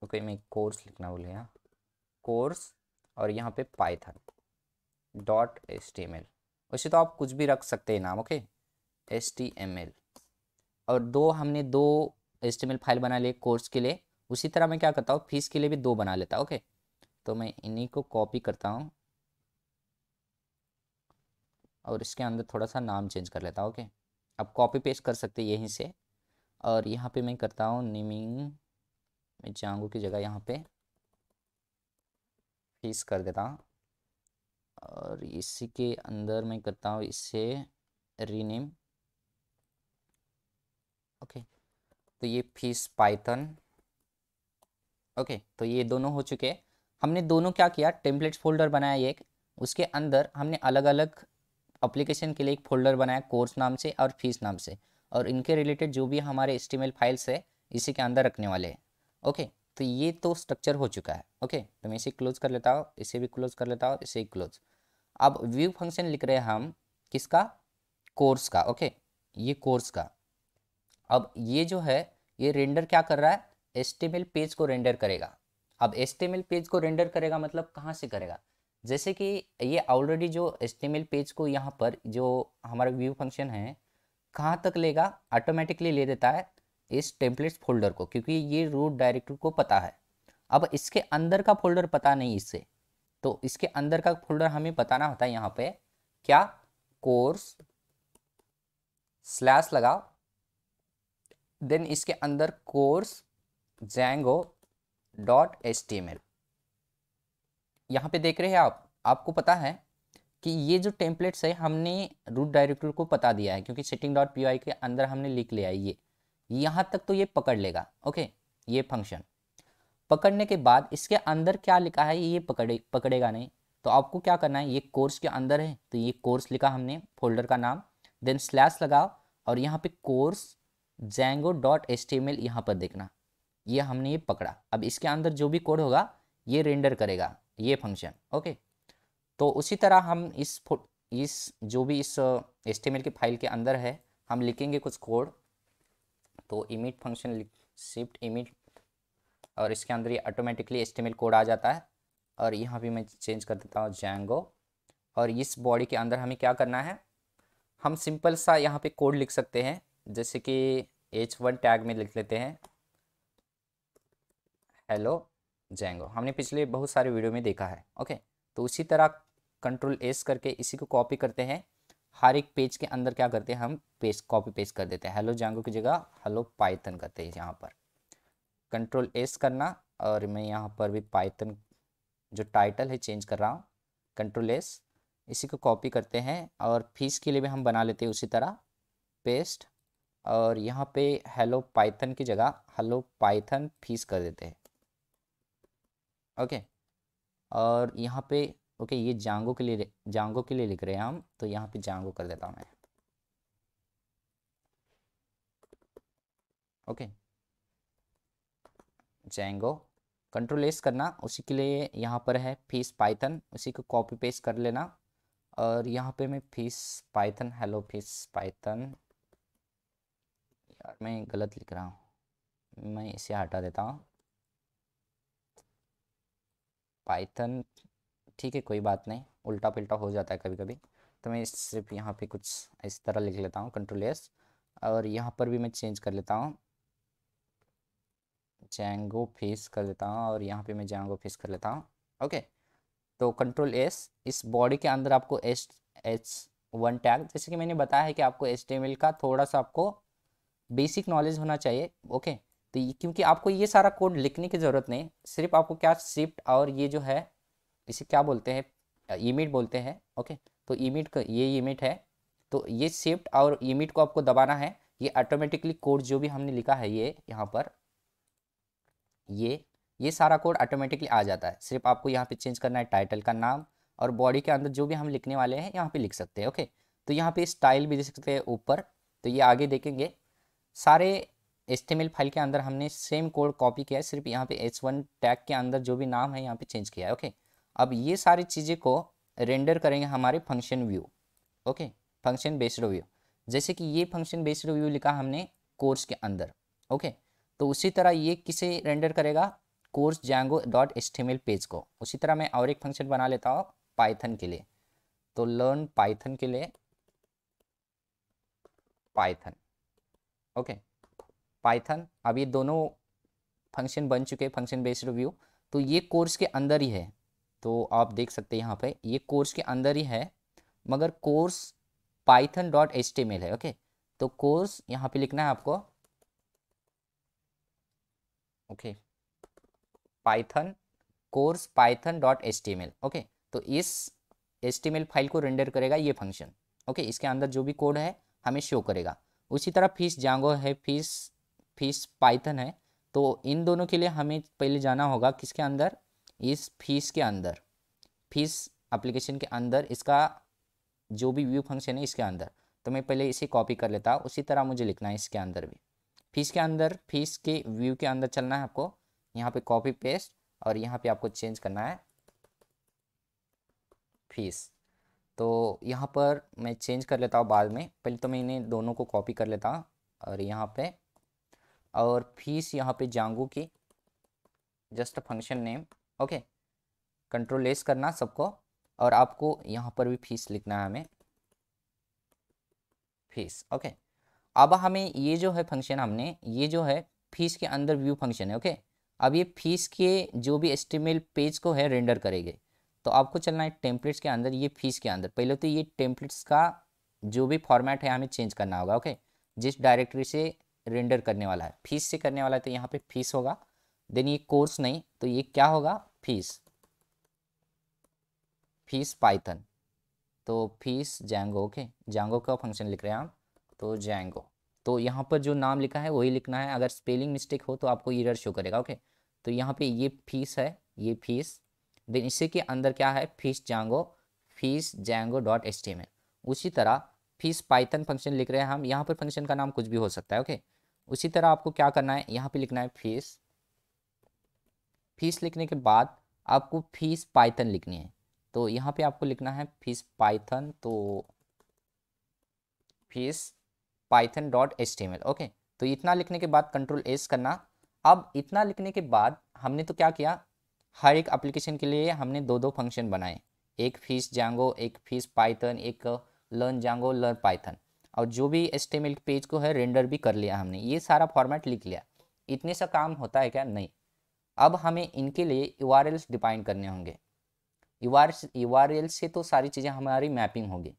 ओके, मैं कोर्स लिखना भूल गया, कोर्स, और यहाँ पे पाइथन .html। वैसे तो आप कुछ भी रख सकते हैं नाम। ओके, HTML, और हमने दो HTML फाइल बना लिए कोर्स के लिए। उसी तरह मैं क्या करता हूँ, फीस के लिए भी दो बना लेता हूँ। ओके, तो मैं इन्हीं को कॉपी करता हूँ और इसके अंदर थोड़ा सा नाम चेंज कर लेता हूँ। ओके, आप कॉपी पेस्ट कर सकते हैं यहीं से। और यहाँ पे मैं करता हूँ नेमिंग, मैं जांगू की जगह यहाँ पे फीस कर देता हूँ, और इसी के अंदर मैं करता हूँ इसे रीनेम। ओके, तो ये फीस पाइथन। ओके, तो ये दोनों हो चुके हैं। हमने दोनों क्या किया, टेम्पलेट्स फोल्डर बनाया एक, उसके अंदर हमने अलग अलग एप्लीकेशन के लिए एक फोल्डर बनाया कोर्स नाम से और फीस नाम से, और इनके रिलेटेड जो भी हमारे HTML फाइल्स है इसी के अंदर रखने वाले हैं। ओके, तो ये तो स्ट्रक्चर हो चुका है। ओके, तो मैं इसे क्लोज कर लेता हूँ, इसे भी क्लोज कर लेता हूँ, इसे क्लोज। अब व्यू फंक्शन लिख रहे हैं हम, किसका, कोर्स का। ओके, ये कोर्स का। अब ये जो है, ये रेंडर क्या कर रहा है, HTML पेज को रेंडर करेगा। अब HTML पेज को रेंडर करेगा मतलब कहाँ से करेगा, जैसे कि ये ऑलरेडी जो HTML पेज को यहाँ पर जो हमारा व्यू फंक्शन है कहाँ तक लेगा, ऑटोमेटिकली ले देता है इस टेम्पलेट्स फोल्डर को, क्योंकि ये रूट डायरेक्टरी को पता है। अब इसके अंदर का फोल्डर पता नहीं इससे, तो इसके अंदर का फोल्डर हमें बताना होता है। यहाँ पे क्या, कोर्स स्लैश लगाओ, देन इसके अंदर कोर्स जैंगो .html। यहाँ पे देख रहे हैं आप, आपको पता है कि ये जो टेम्पलेट्स है हमने रूट डायरेक्टरी को पता दिया है, क्योंकि setting.py के अंदर हमने लिख लिया है ये, यहाँ तक तो ये पकड़ लेगा। ओके, ये फंक्शन पकड़ने के बाद इसके अंदर क्या लिखा है ये पकड़ेगा नहीं। तो आपको क्या करना है, ये कोर्स के अंदर है तो ये कोर्स लिखा हमने फोल्डर का नाम, देन स्लैश लगाओ और यहाँ पे कोर्स Django.html यहाँ पर देखना, ये हमने ये पकड़ा। अब इसके अंदर जो भी कोड होगा ये रेंडर करेगा ये फंक्शन। ओके, तो उसी तरह हम इस जो भी इस HTML की फाइल के अंदर है हम लिखेंगे कुछ कोड। तो इमिट फंक्शन शिफ्ट इमिट, और इसके अंदर ये ऑटोमेटिकली HTML कोड आ जाता है। और यहाँ भी मैं चेंज कर देता हूँ Django। और इस बॉडी के अंदर हमें क्या करना है, हम सिंपल सा यहाँ पे कोड लिख सकते हैं, जैसे कि H1 टैग में लिख लेते हैं हेलो Django। हमने पिछले बहुत सारे वीडियो में देखा है। ओके, तो उसी तरह Ctrl+S करके इसी को कॉपी करते हैं। हर एक पेज के अंदर क्या करते हैं, हम पेस्ट कॉपी पेस्ट कर देते हैं। हेलो Django की जगह हेलो पाइथन करते हैं यहाँ पर। Ctrl+S करना, और मैं यहाँ पर भी पाइथन जो टाइटल है चेंज कर रहा हूँ। Ctrl+S, इसी को कॉपी करते हैं और फीस के लिए भी हम बना लेते हैं उसी तरह पेस्ट। और यहाँ पे हेलो पाइथन की जगह हेलो पाइथन फीस कर देते हैं। ओके, और यहाँ पे ओके ये जांगो के लिए लिख रहे हैं हम, तो यहाँ पे जांगो कर देता हूँ मैं। Okay, Django। Ctrl+S करना, उसी के लिए यहाँ पर है फीस पाइथन, उसी को कॉपी पेस्ट कर लेना। और यहाँ पे मैं fees Python hello fees Python, यार मैं गलत लिख रहा हूँ, मैं इसे हटा देता हूँ। पाइथन, ठीक है कोई बात नहीं, उल्टा पुल्टा हो जाता है कभी कभी। तो मैं सिर्फ यहाँ पे कुछ इस तरह लिख लेता हूँ Ctrl+S। और यहाँ पर भी मैं चेंज कर लेता हूँ, Django फेस कर देता हूँ, और यहाँ पे मैं Django फेस कर लेता हूँ। ओके, तो Ctrl+S, इस बॉडी के अंदर आपको H1 टैग, जैसे कि मैंने बताया है कि आपको HTML का थोड़ा सा आपको बेसिक नॉलेज होना चाहिए। ओके, तो क्योंकि आपको ये सारा कोड लिखने की ज़रूरत नहीं, सिर्फ आपको क्या शिफ्ट और ये जो है इसे क्या बोलते हैं, इमिट बोलते हैं। ओके, तो इमिट का ये इमिट है, तो ये शिफ्ट और इमिट को आपको दबाना है। ये ऑटोमेटिकली कोड जो भी हमने लिखा है ये यहाँ पर ये सारा कोड ऑटोमेटिकली आ जाता है। सिर्फ आपको यहाँ पे चेंज करना है टाइटल का नाम, और बॉडी के अंदर जो भी हम लिखने वाले हैं यहाँ पे लिख सकते हैं। ओके, तो यहाँ पे स्टाइल भी देख सकते हैं ऊपर, तो ये आगे देखेंगे सारे HTML फाइल के अंदर हमने सेम कोड कॉपी किया है, सिर्फ यहाँ पे H1 टैग के अंदर जो भी नाम है यहाँ पे चेंज किया है। ओके, अब ये सारी चीज़ें को रेंडर करेंगे हमारे function view. Okay, function based view, जैसे कि ये फंक्शन बेस्ड व्यू लिखा हमने कोर्स के अंदर। ओके, तो उसी तरह ये किसे रेंडर करेगा, कोर्स Django.html पेज को। उसी तरह मैं और एक फंक्शन बना लेता हूँ पाइथन के लिए, तो लर्न पाइथन के लिए पाइथन। ओके, पाइथन, अब ये दोनों फंक्शन बन चुके हैं फंक्शन बेस्ड व्यू। तो ये कोर्स के अंदर ही है, तो आप देख सकते हैं यहाँ पे ये कोर्स के अंदर ही है, मगर कोर्स python.html है। ओके, तो कोर्स यहाँ पे लिखना है आपको। Okay, Python course python.html। Okay, तो इस HTML फाइल को रेंडर करेगा ये फंक्शन। ओके, इसके अंदर जो भी कोड है हमें शो करेगा। उसी तरह फीस जांगो है, फीस फीस पाइथन है, तो इन दोनों के लिए हमें पहले जाना होगा किसके अंदर, इस फीस के अंदर, फीस एप्लीकेशन के अंदर, इसका जो भी व्यू फंक्शन है इसके अंदर। तो मैं पहले इसे कॉपी कर लेता हूँ, उसी तरह मुझे लिखना है इसके अंदर भी। फीस के अंदर, फीस के व्यू के अंदर चलना है आपको, यहाँ पे कॉपी पेस्ट, और यहाँ पे आपको चेंज करना है फीस। तो यहाँ पर मैं चेंज कर लेता हूँ बाद में, पहले तो मैं इन्हें दोनों को कॉपी कर लेता हूँ, और यहाँ पे और फीस यहाँ पे जांगू की just function name. Okay, Ctrl+S करना सबको, और आपको यहाँ पर भी फीस लिखना है हमें, फीस। ओके, अब हमें ये जो है फंक्शन, हमने ये जो है फीस के अंदर व्यू फंक्शन है। ओके, अब ये फीस के जो भी HTML पेज को है रेंडर करेंगे, तो आपको चलना है टेम्पलेट्स के अंदर, ये फीस के अंदर। पहले तो ये टेम्पलेट्स का जो भी फॉर्मेट है हमें चेंज करना होगा। ओके, जिस डायरेक्टरी से रेंडर करने वाला है, फीस से करने वाला है, तो यहाँ पे फीस होगा। देन ये कोर्स नहीं, तो ये क्या होगा, फीस, फीस पाइथन, तो फीस Django। ओके, Django का फंक्शन लिख रहे हैं हम, तो Django। तो यहाँ पर जो नाम लिखा है वही लिखना है, अगर स्पेलिंग मिस्टेक हो तो आपको एरर शो करेगा। ओके, तो यहाँ पे ये फीस है, ये फीस, देन इसी के अंदर क्या है, फीस Django.html। उसी तरह फीस पाइथन फंक्शन लिख रहे हैं हम, यहाँ पर फंक्शन का नाम कुछ भी हो सकता है। ओके, उसी तरह आपको क्या करना है, यहाँ पे लिखना है फीस। फीस लिखने के बाद आपको फीस पाइथन लिखनी है, तो यहाँ पे आपको लिखना है फीस पाइथन, तो फीस python.html। ओके, तो इतना लिखने के बाद कंट्रोल एस करना। अब इतना लिखने के बाद हमने तो क्या किया, हर एक एप्लीकेशन के लिए हमने दो दो फंक्शन बनाए, एक फिश जांगो, एक फिश पाइथन, एक लर्न जांगो लर्न पाइथन, और जो भी HTML पेज को है रेंडर भी कर लिया हमने, ये सारा फॉर्मेट लिख लिया। इतने सा काम होता है क्या? नहीं। अब हमें इनके लिए URLs डिफाइन करने होंगे। URL से तो सारी चीज़ें हमारी मैपिंग होगी।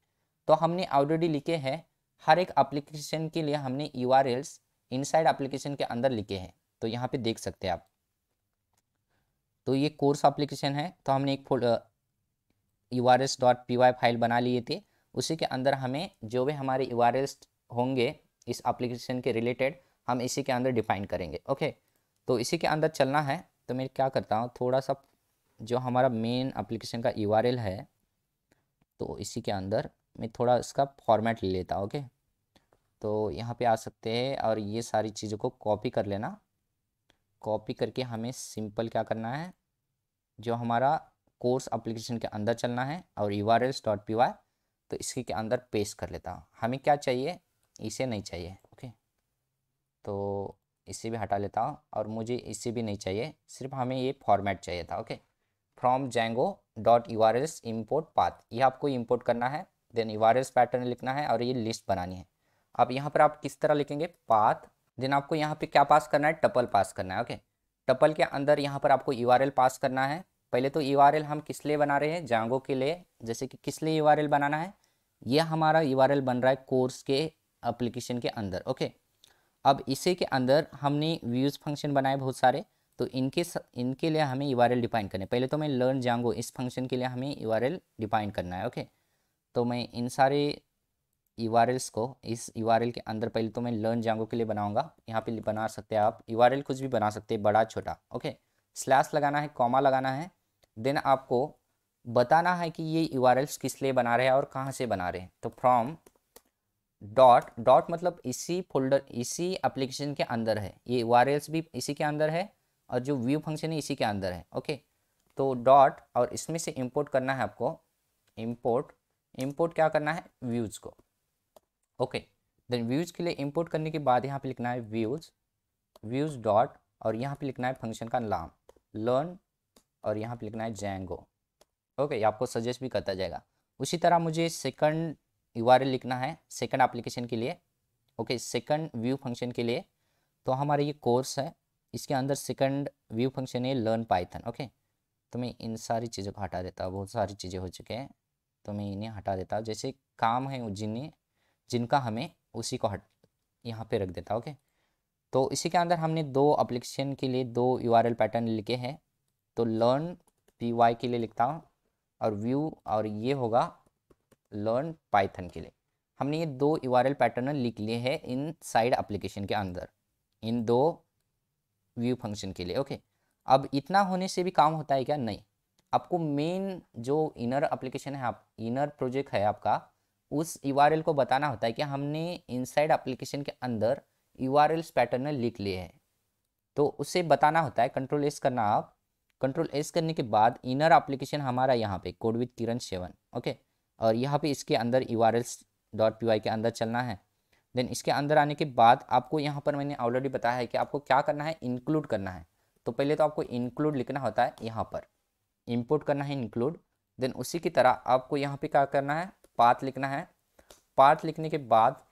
तो हमने ऑलरेडी लिखे हैं, हर एक एप्लीकेशन के लिए हमने URLs इनसाइड एप्लीकेशन के अंदर लिखे हैं। तो यहाँ पे देख सकते हैं आप। तो ये कोर्स एप्लीकेशन है, तो हमने एक urls.py फाइल बना लिए थे। उसी के अंदर हमें जो भी हमारे URLs होंगे इस एप्लीकेशन के रिलेटेड, हम इसी के अंदर डिफाइन करेंगे। ओके, तो इसी के अंदर चलना है। तो मैं क्या करता हूँ, थोड़ा सा जो हमारा मेन एप्लीकेशन का URL है, तो इसी के अंदर मैं थोड़ा इसका फॉर्मेट ले लेता हूँ। ओके, तो यहाँ पे आ सकते हैं और ये सारी चीज़ों को कॉपी कर लेना। कॉपी करके हमें सिंपल क्या करना है, जो हमारा कोर्स एप्लीकेशन के अंदर चलना है और urls.py, तो इसके के अंदर पेस्ट कर लेता हूँ। हमें क्या चाहिए, इसे नहीं चाहिए। ओके, तो इसे भी हटा लेता हूँ, और मुझे इसे भी नहीं चाहिए, सिर्फ हमें ये फॉर्मेट चाहिए था। Okay, from django.urls import path, ये आपको इंपोर्ट करना है। देन URLs पैटर्न लिखना है और ये लिस्ट बनानी है। अब यहाँ पर आप किस तरह लिखेंगे, पाथ। देन आपको यहाँ पे क्या पास करना है, टपल पास करना है। ओके, टपल के अंदर यहाँ पर आपको URL पास करना है। पहले तो URL हम किस लिए बना रहे हैं, जांगो के लिए। जैसे कि किस लिए URL बनाना है, ये हमारा URL बन रहा है कोर्स के एप्लीकेशन के अंदर। ओके, अब इसी के अंदर हमने व्यूज़ फंक्शन बनाए बहुत सारे, तो इनके लिए हमें URL डिफाइन करने। पहले तो मैं लर्न जांगो इस फंक्शन के लिए हमें URL डिफाइन करना है। ओके, तो मैं इन सारे URLs को इस URL के अंदर पहले तो मैं लर्न जांगो के लिए बनाऊंगा। यहाँ पे बना सकते हैं आप URL कुछ भी बना सकते हैं, बड़ा छोटा। ओके, स्लैश लगाना है, कॉमा लगाना है। देन आपको बताना है कि ये URLs किस लिए बना रहे हैं और कहाँ से बना रहे हैं। तो फ्रॉम डॉट मतलब इसी फोल्डर, इसी एप्लीकेशन के अंदर है, ये URLs भी इसी के अंदर है और जो व्यू फंक्शन है इसी के अंदर है। ओके, तो डॉट और इसमें से इंपोर्ट करना है आपको। इंपोर्ट क्या करना है, व्यूज़ को। ओके, देन व्यूज़ के लिए इंपोर्ट करने के बाद यहाँ पे लिखना है व्यूज़ डॉट, और यहाँ पे लिखना है फंक्शन का नाम लर्न, और यहाँ पे लिखना है जैंगो। ओके, ये आपको सजेस्ट भी करता जाएगा। उसी तरह मुझे सेकंड URL लिखना है सेकंड एप्लीकेशन के लिए। ओके, सेकंड व्यू फंक्शन के लिए। तो हमारा ये कोर्स है, इसके अंदर सेकंड व्यू फंक्शन है लर्न पाइथन। ओके, तो मैं इन सारी चीज़ों को हटा देता हूँ, बहुत सारी चीज़ें हो चुके हैं, तो मैं इन्हें हटा देता हूँ। जैसे काम है जिनका हमें उसी को यहाँ पे रख देता हूँ। ओके, तो इसी के अंदर हमने दो एप्लीकेशन के लिए दो URL पैटर्न लिखे हैं। तो लर्न PY के लिए लिखता हूँ, और व्यू, और ये होगा लर्न पाइथन के लिए। हमने ये दो URL पैटर्न लिख लिए हैं इन साइड एप्लीकेशन के अंदर, इन दो व्यू फंक्शन के लिए। ओके, अब इतना होने से भी काम होता है क्या? नहीं, आपको मेन जो इनर एप्लीकेशन है, आप इनर प्रोजेक्ट है आपका, उस URL को बताना होता है कि हमने इनसाइड एप्लीकेशन के अंदर URLs पैटर्न लिख लिए हैं, तो उसे बताना होता है। कंट्रोल एस करना आप। कंट्रोल एस करने के बाद इनर एप्लीकेशन हमारा यहाँ पे कोड विद किरण 7। ओके, और यहाँ पे इसके अंदर urls.py के अंदर चलना है। देन इसके अंदर आने के बाद आपको यहाँ पर मैंने ऑलरेडी बताया है कि आपको क्या करना है, इंक्लूड करना है। तो पहले तो आपको इंक्लूड लिखना होता है, यहाँ पर इंपोर्ट करना है इंक्लूड। देन उसी की तरह आपको यहाँ पे क्या करना है, पाथ लिखना है। पाथ लिखने के बाद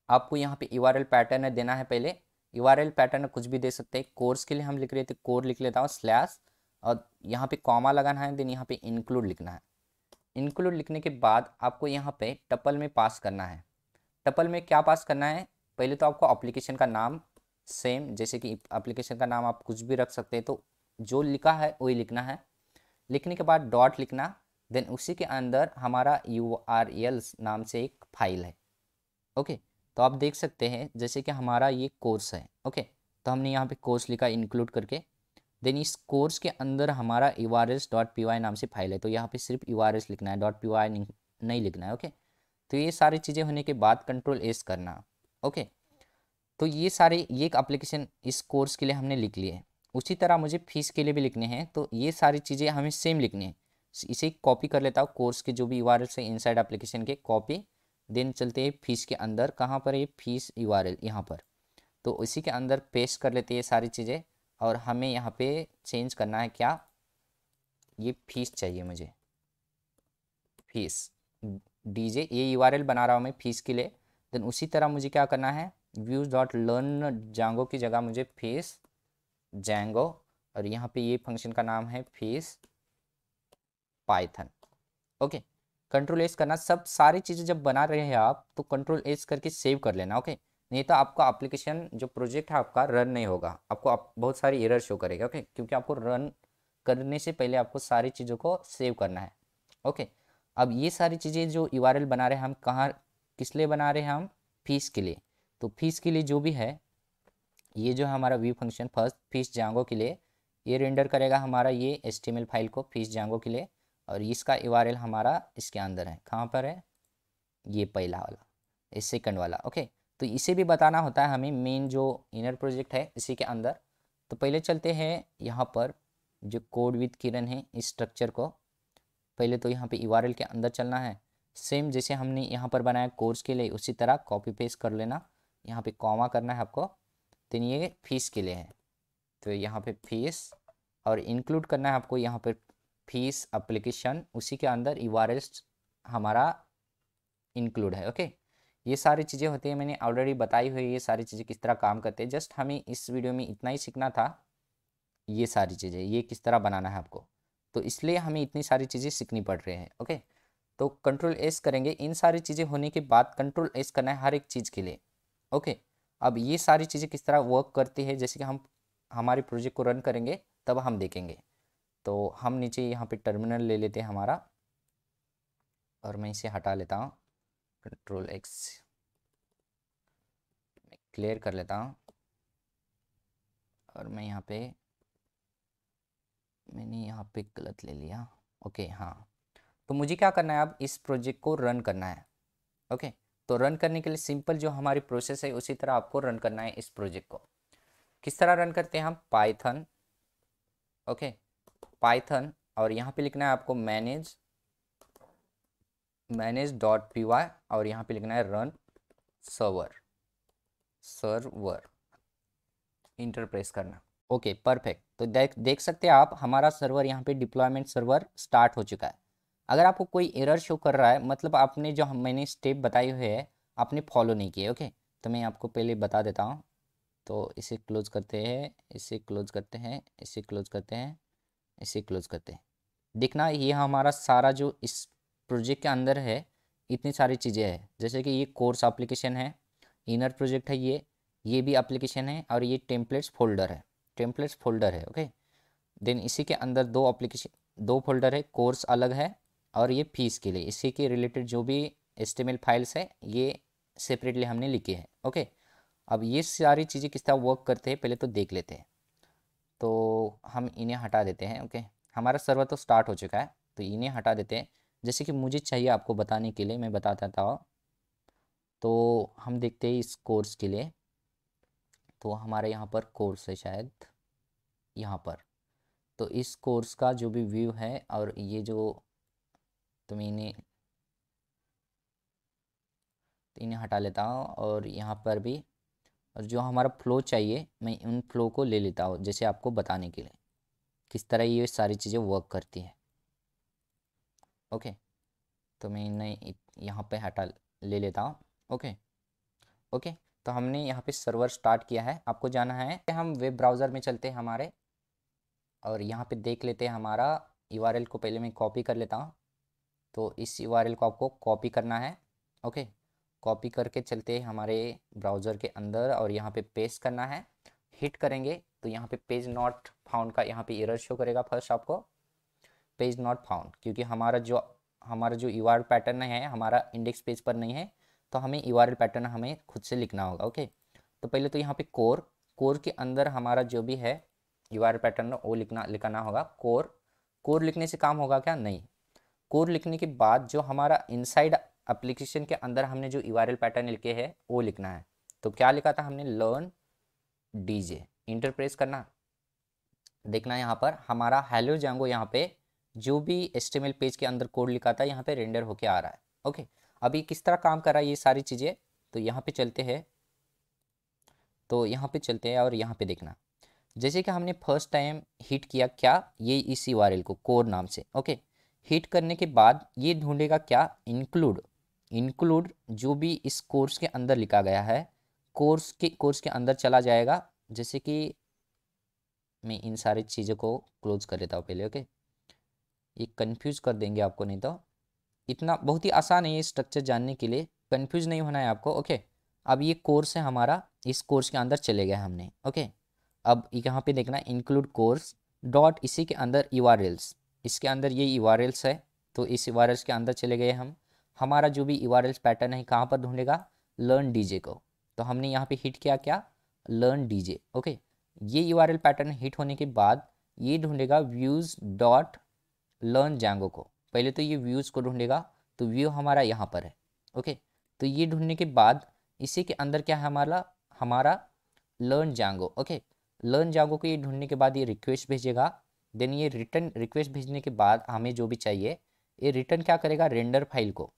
आपको यहाँ पे URL पैटर्न देना है। पहले URL पैटर्न कुछ भी दे सकते हैं। कोर्स के लिए हम लिख रहे थे, कोड लिख लेता हूँ स्लैश, और यहाँ पे कॉमा लगाना है। देन यहाँ पे इंक्लूड लिखना है। इंक्लूड लिखने के बाद आपको यहाँ पे टपल में पास करना है। टपल में क्या पास करना है, पहले तो आपको एप्लीकेशन का नाम सेम, जैसे कि एप्लीकेशन का नाम आप कुछ भी रख सकते हैं, तो जो लिखा है वही लिखना है। लिखने के बाद डॉट लिखना। देन उसी के अंदर हमारा URLs नाम से एक फाइल है। ओके, तो आप देख सकते हैं जैसे कि हमारा ये कोर्स है। ओके, तो हमने यहाँ पे कोर्स लिखा इंक्लूड करके। देन इस कोर्स के अंदर हमारा urls.py नाम से फाइल है, तो यहाँ पे सिर्फ URLs लिखना है, .py नहीं लिखना है। ओके, तो ये सारी चीज़ें होने के बाद कंट्रोल एस करना। ओके, तो ये एक एप्लीकेशन इस कोर्स के लिए हमने लिख लिए है। उसी तरह मुझे फीस के लिए भी लिखने हैं, तो ये सारी चीज़ें हमें सेम लिखनी है। इसे कॉपी कर लेता हूँ, कोर्स के जो भी URLs है इनसाइड एप्लीकेशन के कॉपी। देन चलते हैं फीस के अंदर, कहाँ पर है फीस यूआरएल यहाँ पर, तो इसी के अंदर पेस्ट कर लेते हैं ये सारी चीज़ें। और हमें यहाँ पे चेंज करना है क्या, ये फीस चाहिए मुझे, फीस डीजे, ये यूआरएल बना रहा हूँ मैं फीस के लिए। देन उसी तरह मुझे क्या करना है, व्यूज डॉट लर्न जांगो की जगह मुझे फीस जैंगो, और यहाँ पे ये फंक्शन का नाम है fees Python. Okay, control S करना, सब सारी चीज़ें जब बना रहे हैं आप तो कंट्रोल एस करके सेव कर लेना। ओके, नहीं तो आपका एप्लीकेशन जो प्रोजेक्ट है आपका रन नहीं होगा, आपको बहुत सारी एरर शो करेगा। ओके, क्योंकि आपको रन करने से पहले आपको सारी चीज़ों को सेव करना है। ओके, अब ये सारी चीज़ें जो यूआरएल बना रहे हैं हम कहाँ, किस लिए बना रहे हैं हम, फीस के लिए। तो फीस के लिए जो भी है, ये जो है हमारा व्यू फंक्शन फर्स्ट फीस जांगो के लिए ये रेंडर करेगा हमारा ये HTML फाइल को फीस जांगो के लिए, और इसका यूआरएल हमारा इसके अंदर है, कहाँ पर है, ये पहला वाला, ये सेकंड वाला। ओके, तो इसे भी बताना होता है हमें मेन जो इनर प्रोजेक्ट है इसी के अंदर। तो पहले चलते हैं यहाँ पर जो कोड विद किरण है इस स्ट्रक्चर को, पहले तो यहाँ पे यूआरएल के अंदर चलना है, सेम जैसे हमने यहाँ पर बनाया कोर्स के लिए उसी तरह कॉपी पेस्ट कर लेना, यहाँ पे कॉमा करना है आपको। तो ये फीस के लिए है, तो यहाँ पे फीस, और इंक्लूड करना है आपको यहाँ पे फीस एप्लीकेशन, उसी के अंदर यूआरएल हमारा इंक्लूड है। ओके, ये सारी चीज़ें होती है, मैंने ऑलरेडी बताई हुई ये सारी चीज़ें किस तरह काम करते हैं, जस्ट हमें इस वीडियो में इतना ही सीखना था, ये सारी चीज़ें ये किस तरह बनाना है आपको, तो इसलिए हमें इतनी सारी चीज़ें सीखनी पड़ रही है। ओके, तो कंट्रोल एस करेंगे, इन सारी चीज़ें होने के बाद कंट्रोल एस करना है हर एक चीज़ के लिए। ओके, अब ये सारी चीज़ें किस तरह वर्क करती है, जैसे कि हम हमारे प्रोजेक्ट को रन करेंगे तब हम देखेंगे। तो हम नीचे यहाँ पे टर्मिनल ले लेते हैं हमारा, और मैं इसे हटा लेता हूँ, कंट्रोल एक्स क्लियर कर लेता हूँ, और मैं यहाँ पे मैंने यहाँ पे गलत ले लिया। ओके हाँ, तो मुझे क्या करना है, अब इस प्रोजेक्ट को रन करना है। ओके, तो रन करने के लिए सिंपल जो हमारी प्रोसेस है उसी तरह आपको रन करना है इस प्रोजेक्ट को। किस तरह रन करते हैं हम, पाइथन, ओके पाइथन, और यहाँ पे लिखना है आपको मैनेज डॉट पी वाई, और यहाँ पे लिखना है रन सर्वर इंटर प्रेस करना। ओके परफेक्ट, तो देख सकते हैं आप हमारा सर्वर यहाँ पे डिप्लॉयमेंट सर्वर स्टार्ट हो चुका है। अगर आपको कोई एरर शो कर रहा है, मतलब आपने जो मैंने स्टेप बताए हुए हैं आपने फॉलो नहीं किए। ओके, तो मैं आपको पहले बता देता हूँ। तो इसे क्लोज करते हैं, इसे क्लोज करते हैं, इसे क्लोज करते हैं, इसे क्लोज करते हैं। देखना ये हमारा सारा जो इस प्रोजेक्ट के अंदर है इतनी सारी चीज़ें हैं, जैसे कि ये कोर्स एप्लीकेशन है, इनर प्रोजेक्ट है, ये भी एप्लीकेशन है, और ये टेम्पलेट्स फोल्डर है। ओके, देन इसी के अंदर दो एप्लीकेशन, दो फोल्डर है, कोर्स अलग है, और ये फीस के लिए इसी के रिलेटेड जो भी HTML फाइल्स है ये सेपरेटली हमने लिखी है। ओके, अब ये सारी चीज़ें किस तरह वर्क करते हैं पहले तो देख लेते हैं। तो हम इन्हें हटा देते हैं। ओके, हमारा सर्वर तो स्टार्ट हो चुका है, तो इन्हें हटा देते हैं, जैसे कि मुझे चाहिए आपको बताने के लिए मैं बता देता हूँ। तो हम देखते हैं इस कोर्स के लिए, तो हमारे यहाँ पर कोर्स है शायद यहाँ पर, तो इस कोर्स का जो भी व्यू है, और ये जो तो मैं इन्हें हटा लेता हूँ, और यहाँ पर भी, और जो हमारा फ्लो चाहिए मैं उन फ्लो को ले लेता हूँ, जैसे आपको बताने के लिए किस तरह ये सारी चीज़ें वर्क करती है। ओके, तो मैं इन्हें यहाँ पे हटा ले लेता हूँ। ओके ओके, तो हमने यहाँ पे सर्वर स्टार्ट किया है, आपको जाना है हम वेब ब्राउज़र में चलते हैं हमारे, और यहाँ पे देख लेते हैं हमारा यूआरएल को पहले मैं कॉपी कर लेता हूँ। तो इस यूआरएल को आपको कॉपी करना है। ओके, कॉपी करके चलते हैं हमारे ब्राउज़र के अंदर, और यहाँ पे पेस्ट करना है, हिट करेंगे तो यहाँ पे पेज नॉट फाउंड का यहाँ पे एरर शो करेगा। फर्स्ट आपको पेज नॉट फाउंड, क्योंकि हमारा जो यूआरएल पैटर्न है हमारा इंडेक्स पेज पर नहीं है, तो हमें यूआरएल पैटर्न हमें खुद से लिखना होगा। ओके, तो पहले तो यहाँ पे कोर के अंदर हमारा जो भी है यूआरएल पैटर्न वो लिखना होगा। कोर लिखने से काम होगा क्या, नहीं। कोर लिखने के बाद जो हमारा इनसाइड एप्लीकेशन के अंदर हमने जो यूआरएल पैटर्न लिखे है वो लिखना है। तो क्या लिखा था हमने, लर्न डीजे, इंटर प्रेस करना। देखना यहाँ पर हमारा हेलो जांगो, यहाँ पे जो भी HTML पेज के अंदर कोड लिखा था यहाँ पे रेंडर होके आ रहा है। ओके, अभी किस तरह काम कर रहा है ये सारी चीज़ें, तो यहाँ पे चलते हैं। तो यहाँ पे चलते हैं और यहाँ पे देखना, जैसे कि हमने फर्स्ट टाइम हिट किया क्या, ये इस यूआरएल को कोर नाम से, ओके। हिट करने के बाद ये ढूंढेगा क्या, इंक्लूड जो भी इस कोर्स के अंदर लिखा गया है, कोर्स के अंदर चला जाएगा। जैसे कि मैं इन सारी चीज़ों को क्लोज कर देता हूँ पहले, ओके। ये कंफ्यूज कर देंगे आपको, नहीं तो इतना बहुत ही आसान है ये स्ट्रक्चर जानने के लिए, कंफ्यूज नहीं होना है आपको, ओके। अब ये कोर्स है हमारा, इस कोर्स के अंदर चले गए हमने, ओके। अब यहाँ पे देखना इंक्लूड कोर्स डॉट, इसी के अंदर यूआरएल्स, इसके अंदर ये यूआरएल्स है, तो इस यूआरएल्स के अंदर चले गए हम। हमारा जो भी यूआरएल्स पैटर्न है कहाँ पर ढूंढेगा, लर्न डीजे को। तो हमने यहाँ पे हिट किया क्या, लर्न डीजे, ओके। ये यूआरएल पैटर्न हिट होने के बाद ये ढूंढेगा व्यूज़ डॉट लर्न जैंगो को। पहले तो ये व्यूज़ को ढूंढेगा, तो व्यू हमारा यहाँ पर है, ओके। तो ये ढूंढने के बाद इसी के अंदर क्या है हमारा हमारा learn Django, okay. Learn Django को ये ढूंढने के बाद ये रिक्वेस्ट भेजेगा, देन ये रिटर्न रिक्वेस्ट भेजने के बाद हमें जो भी चाहिए ये रिटर्न क्या करेगा, रेंडर फाइल को।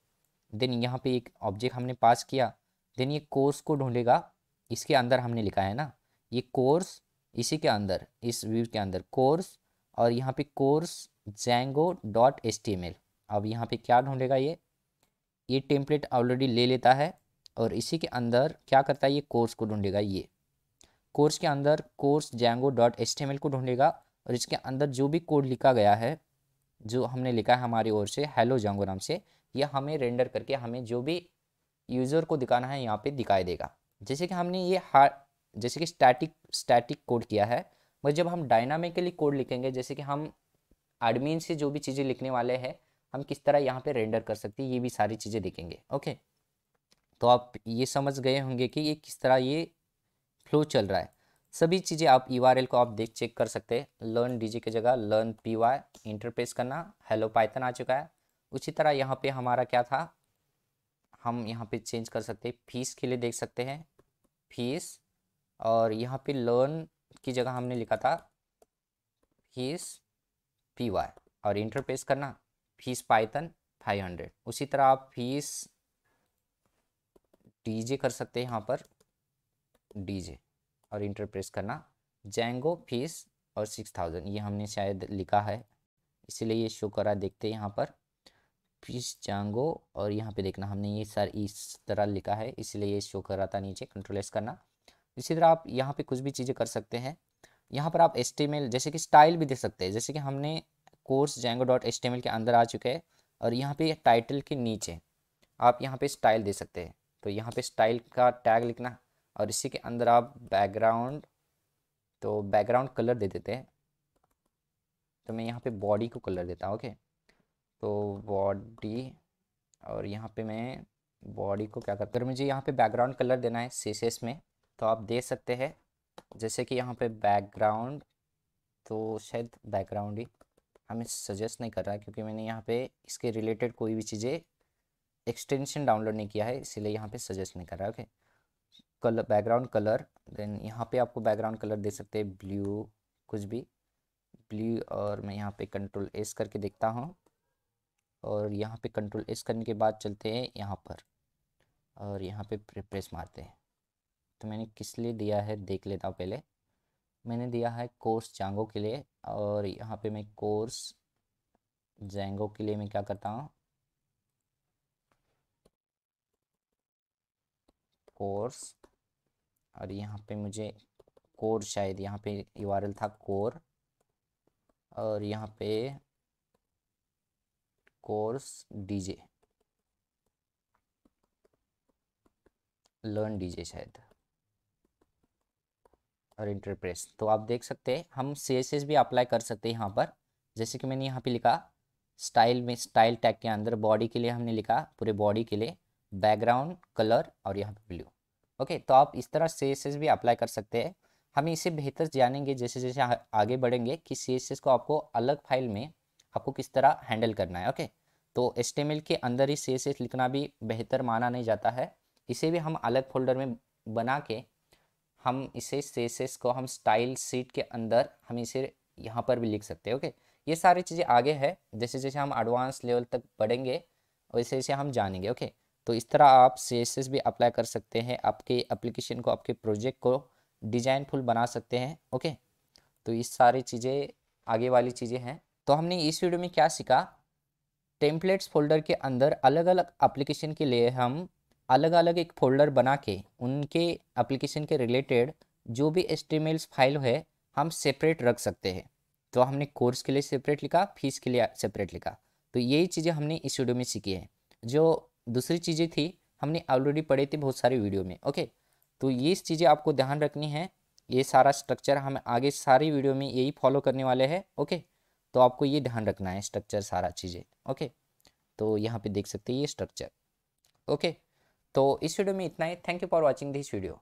देन यहाँ पे एक ऑब्जेक्ट हमने पास किया, देन ये कोर्स को ढूंढेगा, इसके अंदर हमने लिखा है ना ये कोर्स, इसी के अंदर इस व्यू के अंदर कोर्स, और यहाँ पे कोर्स जैंगो डॉट HTML। अब यहाँ पे क्या ढूंढेगा, ये टेम्पलेट ऑलरेडी ले लेता है, और इसी के अंदर क्या करता है, ये कोर्स को ढूंढेगा, ये कोर्स के अंदर कोर्स जैंगो डॉट HTML को ढूंढेगा, और इसके अंदर जो भी कोड लिखा गया है, जो हमने लिखा है हमारी ओर से हेलो जैंगो नाम से, यह हमें रेंडर करके हमें जो भी यूज़र को दिखाना है यहाँ पे दिखाई देगा। जैसे कि हमने ये जैसे कि स्टैटिक कोड किया है, पर जब हम डायनामिकली कोड लिखेंगे, जैसे कि हम एडमिन से जो भी चीज़ें लिखने वाले हैं, हम किस तरह यहाँ पे रेंडर कर सकते हैं, ये भी सारी चीज़ें देखेंगे, ओके। तो आप ये समझ गए होंगे कि ये किस तरह ये फ्लो चल रहा है। सभी चीज़ें आप यूआरएल को आप चेक कर सकते हैं, लर्न डीजे की जगह लर्न पीवाई इंटरफेस करना, हेलो पाइथन आ चुका है। उसी तरह यहाँ पे हमारा क्या था, हम यहाँ पे चेंज कर सकते हैं, फीस के लिए देख सकते हैं फीस, और यहाँ पे लर्न की जगह हमने लिखा था फीस पीवाई, और इंटरफेस करना फीस पाइथन 500। उसी तरह आप फीस डीजे कर सकते हैं, यहाँ पर डीजे, और इंटर प्रेस करना जैंगो फीस और 6000, ये हमने शायद लिखा है इसीलिए ये शो करा, देखते हैं यहाँ पर फीस जैंगो, और यहाँ पे देखना हमने ये सर इस तरह लिखा है इसलिए ये शो कर रहा था नीचे, कंट्रोल एस करना। इसी तरह आप यहाँ पे कुछ भी चीज़ें कर सकते हैं। यहाँ पर आप HTML जैसे कि स्टाइल भी दे सकते हैं, जैसे कि हमने कोर्स जैंगो डॉट HTML के अंदर आ चुके हैं, और यहाँ पे टाइटल के नीचे आप यहाँ पे स्टाइल दे सकते हैं। तो यहाँ पे स्टाइल का टैग लिखना, और इसी के अंदर आप बैकग्राउंड, तो बैकग्राउंड कलर दे देते हैं। तो मैं यहाँ पे बॉडी को कलर देता हूँ, ओके। तो बॉडी, और यहाँ पे मैं बॉडी को क्या करता हूँ, अगर मुझे यहाँ पे बैकग्राउंड कलर देना है CSS में तो आप दे सकते हैं, जैसे कि यहाँ पे बैकग्राउंड, तो शायद बैकग्राउंड ही हमें सजेस्ट नहीं कर रहा है क्योंकि मैंने यहाँ पे इसके रिलेटेड कोई भी चीज़ें एक्सटेंशन डाउनलोड नहीं किया है, इसीलिए यहाँ पे सजेस्ट नहीं कर रहा है, okay. Colour, background colour, then यहाँ पे आपको बैकग्राउंड कलर दे सकते हैं ब्लू, कुछ भी ब्लू, और मैं यहाँ पे कंट्रोल एस करके देखता हूँ, और यहाँ पे कंट्रोल एस करने के बाद चलते हैं यहाँ पर, और यहाँ पे प्रेस मारते हैं। तो मैंने किस लिए दिया है देख लेता हूँ पहले, मैंने दिया है कोर्स जैंगो के लिए, और यहाँ पे मैं कोर्स जैंगो के लिए मैं क्या करता हूँ, कोर्स, और यहाँ पे मुझे कोर, शायद यहाँ पे यूआरएल था कोर, और यहाँ पे कोर्स डीजे, लर्न डीजे शायद, और इंटरप्रेस। तो आप देख सकते हैं हम CSS भी अप्लाई कर सकते हैं यहाँ पर, जैसे कि मैंने यहाँ पे लिखा स्टाइल में, स्टाइल टैग के अंदर बॉडी के लिए हमने लिखा पूरे बॉडी के लिए बैकग्राउंड कलर, और यहाँ पे ब्लू, ओके। तो आप इस तरह CSS भी अप्लाई कर सकते हैं। हम इसे बेहतर जानेंगे जैसे जैसे आगे बढ़ेंगे कि CSS को आपको अलग फाइल में आपको किस तरह हैंडल करना है, ओके। तो HTML के अंदर ही CSS लिखना भी बेहतर माना नहीं जाता है, इसे भी हम अलग फोल्डर में बना के हम इसे CSS को हम स्टाइल सीट के अंदर हम इसे यहाँ पर भी लिख सकते हैं, ओके। ये सारी चीज़ें आगे है, जैसे जैसे हम एडवांस लेवल तक बढ़ेंगे वैसे वैसे हम जानेंगे, ओके। तो इस तरह आप CSS भी अप्लाई कर सकते हैं, आपके एप्लीकेशन को, आपके प्रोजेक्ट को डिजाइनफुल बना सकते हैं। ओके, तो इस सारी चीज़ें आगे वाली चीज़ें हैं। तो हमने इस वीडियो में क्या सीखा, टेम्पलेट्स फोल्डर के अंदर अलग अलग एप्लीकेशन के लिए हम अलग अलग एक फोल्डर बना के उनके एप्लीकेशन के रिलेटेड जो भी HTML फाइल है हम सेपरेट रख सकते हैं। तो हमने कोर्स के लिए सेपरेट लिखा, फीस के लिए सेपरेट लिखा। तो यही चीज़ें हमने इस वीडियो में सीखी है। जो दूसरी चीज़ें थी हमने ऑलरेडी पढ़ी थी बहुत सारी वीडियो में। ओके, तो ये चीज़ें आपको ध्यान रखनी है। ये सारा स्ट्रक्चर हम आगे सारी वीडियो में यही फॉलो करने वाले हैं। ओके, तो आपको ये ध्यान रखना है स्ट्रक्चर सारा चीज़ें। ओके, तो यहाँ पे देख सकते हैं ये स्ट्रक्चर। ओके, तो इस वीडियो में इतना ही। Thank you for watching this video.